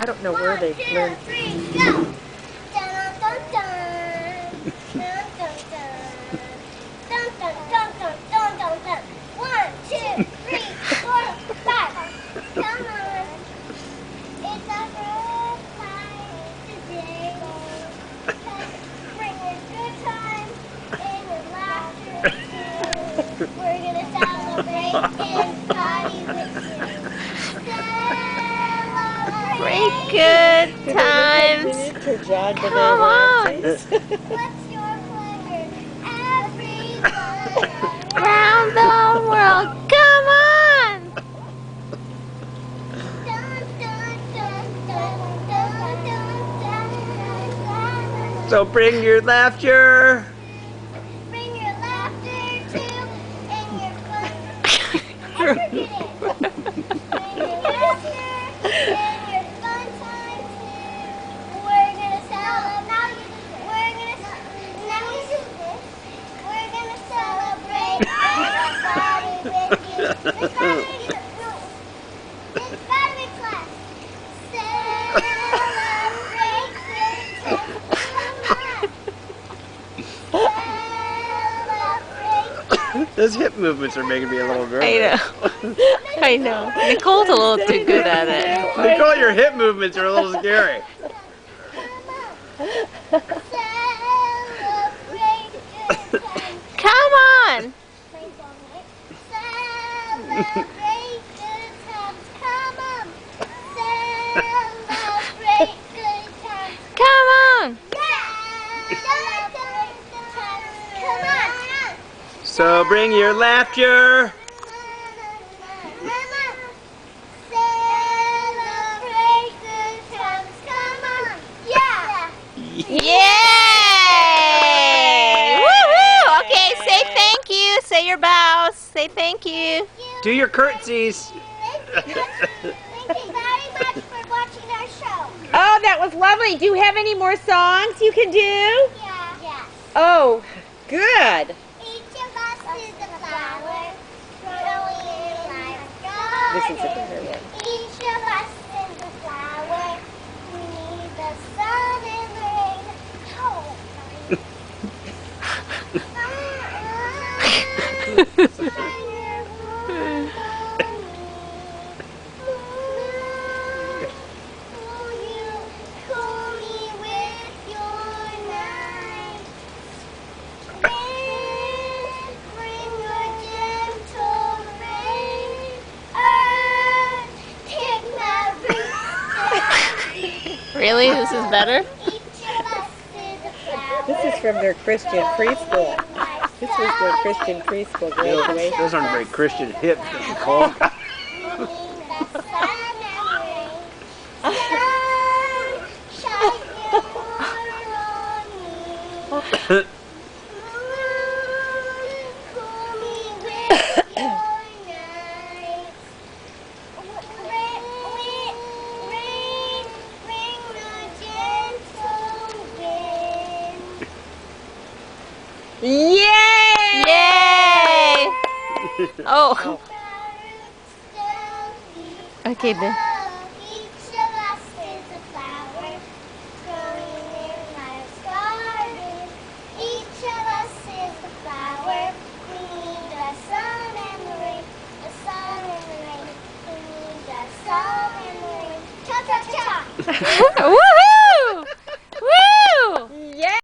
I don't know where they learned. 1, 2, 3, go! Dun, dun, dun. Dun, dun, dun. Dun, dun, dun, dun, dun, dun, dun. 1, 2, 3, 4, 5. Come on. It's a good time today. Bring a good time and a laughter too. We're gonna celebrate and party with you. Great good times. Come on. What's your pleasure? Everyone. Around the world. Come on. Dun, dun, dun, dun, dun, dun, dun. So bring your laughter. Bring your laughter too and your fun. I forget it. Bring your laughter and your fun time too. We're gonna celebrate. We're gonna celebrate everybody with you. It's Saturday class. Celebrate. Those hip movements are making me a little nervous. I know. I know. Nicole's a little too good at it. Nicole, your hip movements are a little scary. Come on. Celebrate good times. Come on. Celebrate good times. Come on. Yeah. Celebrate good times. Come on. So bring your laughter. Celebrate good times. Come on. Yeah. Yay! Woohoo! Okay, say thank you. Say your bows. Say thank you. Do your curtsies. Thank you very much for watching our show. Oh, that was lovely. Do you have any more songs you can do? Yeah. Yes. Oh, good. Each of us is a flower growing in life's garden. This is a better one. Each of us is a flower. We need the sun and rain. Oh, Will you cool me with your night? And bring a gentle rain. Earth, take my roots. Really? This is better? Each of us is a flower. This is from their Christian preschool. This was their Christian preschool graduation. Those aren't very Christian hips, Nicole. Yay! Yay! Oh. Okay then. Each of us is a flower growing in life's garden. Each of us is a flower. We need the sun and the rain. The sun and the rain. We need the sun and the rain. Cha cha cha.